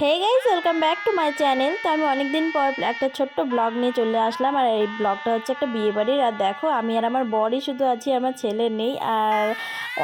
Hey guys, welcome back to my channel. তো আমি অনেক দিন পর একটা ছোট্ট ব্লগ নিয়ে চলে আসলাম। আর এই ব্লগটা হচ্ছে একটা বিয়ে বাড়ির। আর দেখো, আমি আর আমার বরই শুধু আছি, আমার ছেলে নেই। আর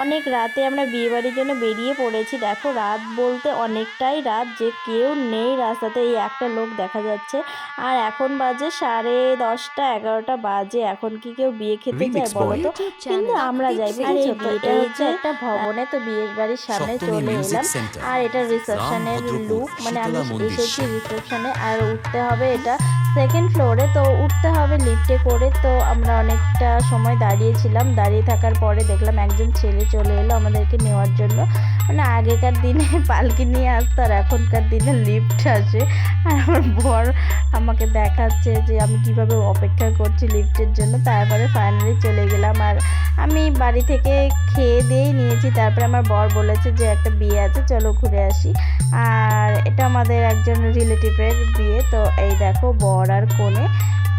অনেক রাতে আমরা বিয়ে বাড়ির জন্য বেরিয়ে পড়েছি। দেখো, রাত বলতে অনেকটাই রাত, যে কেউ নেই রাস্তাতে, এই একটা লোক দেখা যাচ্ছে। আর এখন বাজে 10:30 11টা বাজে। এখন কি কেউ বিয়ে খেতে যায় বলো তো? কিন্তু আমরা যাই, আর এই বিয়েটা হচ্ছে একটা ভবনে। তো বিয়ে বাড়ির সামনে চলে এলাম। আর এটা রিসেপশনের লুক, মানে আমি এসেছি রিসেপশনে। আর উঠতে হবে, এটা সেকেন্ড ফ্লোরে, তো উঠতে হবে লিফটে করে। তো আমরা অনেকটা সময় দাঁড়িয়েছিলাম। দাঁড়িয়ে থাকার পরে দেখলাম একজন ছেলে চলে এলো আমাদেরকে নেওয়ার জন্য। মানে আগেকার দিনে পালকি নিয়ে আসতো, আর এখনকার দিনে লিফট আসে। আর আমার বর আমাকে দেখাচ্ছে যে আমি কিভাবে অপেক্ষা করছি লিফটের জন্য। তারপরে ফাইনালি চলে গেলাম। আর আমি বাড়ি থেকে খেয়ে দিয়েই নিয়েছি। তারপরে আমার বর বলেছে যে একটা বিয়ে আছে, চলো ঘুরে আসি। আর এটা আমাদের একজন রিলেটিভের বিয়ে। তো এই দেখো, বর আর কনে।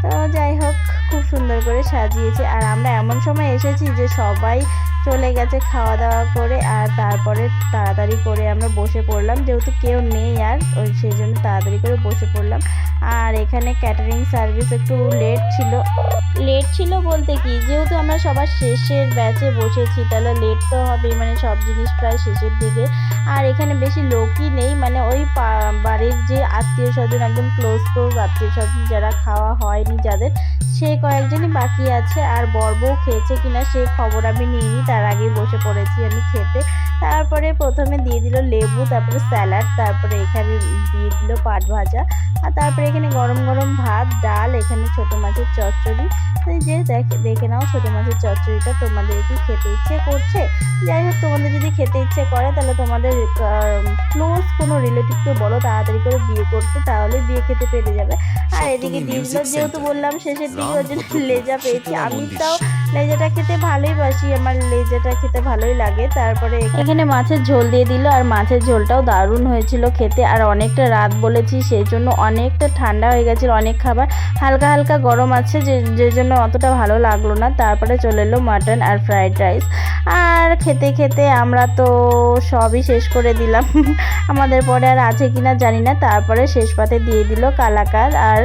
তো যাই হোক, খুব সুন্দর করে সাজিয়েছে। আর আমরা এমন সময় এসেছি যে সবাই চলে গেছে খাওয়া দাওয়া করে। আর তারপরে তাড়াতাড়ি করে আমরা বসে পড়লাম, যেহেতু কেউ নেই আর সেই জন্য তাড়াতাড়ি করে বসে পড়লাম। আর এখানে ক্যাটারিং সার্ভিস একটু লেট ছিল বলতে কি, যেহেতু আমরা সবার শেষের ব্যাচে বসেছি, তাহলে লেট তো হবেই, মানে সব জিনিস প্রায় শেষের দিকে। আর এখানে বেশি লোকই নেই, মানে ওই বাড়ির যে আত্মীয় স্বজন, একদম ক্লোজ আত্মীয় স্বজন যারা খাওয়া হয়নি যাদের, সে কয়েকজনই বাকি আছে। আর বর বউ খেয়েছে কিনা সে খবর আমি নিইনি, তার আগেই বসে পড়েছি আমি খেতে। তারপরে প্রথমে দিয়ে দিল লেবু, তারপরে স্যালাড, তারপরে এখানে দিয়ে দিল পাট ভাজা। আর তারপরে এখানে গরম গরম ভাত, ডাল, এখানে ছোট মাছের চচ্চড়ি। এই যে দেখে নাও, ছোট মাছের চচ্চড়িটা তোমাদের কি খেতে ইচ্ছে করছে? যাই হোক, তোমাদের যদি খেতে ইচ্ছে করে তাহলে তোমাদের ক্লোজ কোনো রিলেটিভকে বলো তাড়াতাড়ি করে বিয়ে করতে, তাহলে বিয়ে খেতে পেরে যাবে। আর এদিকে দিয়ে দিল, যেহেতু বললাম শেষের দিকে, ওর জন্য লেজা পেয়েছি। আমি তাও লেজাটা খেতে ভালোই বাসি, আমার লেজাটা খেতে ভালোই লাগে। তারপরে এখানে মাছের ঝোল দিয়ে দিল, আর মাছের ঝোলটাও দারুণ হয়েছিল খেতে। আর অনেকটা রাত বলেছি, সেই জন্য অনেকটা ঠান্ডা হয়ে গেছিলো অনেক খাবার, হালকা হালকা গরম আছে, যে জন্য অতটা ভালো লাগলো না। তারপরে চলে এলো মাটন আর ফ্রাইড রাইস। আর খেতে খেতে আমরা তো সবই শেষ করে দিলাম। আমাদের পরে আর আছে কিনা জানি না। তারপরে শেষ পাতে দিয়ে দিল কালাকাঁদ আর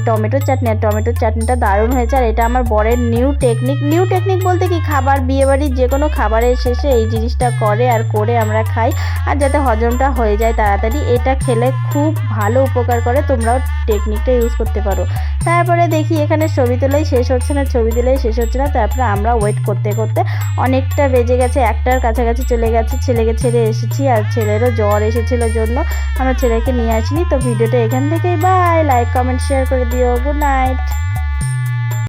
টমেটোর চাটনি। আর টমেটোর চাটনিটা দারুণ হয়েছে। আর এটা আমার বরের নিউ টেকনিক বলতে কি, খাবার বিয়েবাড়ির যে কোনো খাবারের শেষে এই জিনিসটা করে, আর করে আমরা খাই, আর যাতে হজমটা হয়ে যায় তাড়াতাড়ি। এটা খেলে খুব ভালো উপকার করে, তোমরাও টেকনিকটা ইউজ করতে পারো। তারপরে দেখি এখানে ছবি তোলাই শেষ হচ্ছে না। তারপরে আমরা ওয়েট করতে করতে অনেকটা বেজে গেছে, 1টার কাছাকাছি চলে গেছে। ছেলেকে ছেড়ে এসেছি, আর ছেলেরও জ্বর এসেছিল জন্য আমরা ছেলেকে নিয়ে আসিনি। তো ভিডিওটা এখান থেকেই, বাই। লাইক কমেন্ট শেয়ার করে দিও। Good night.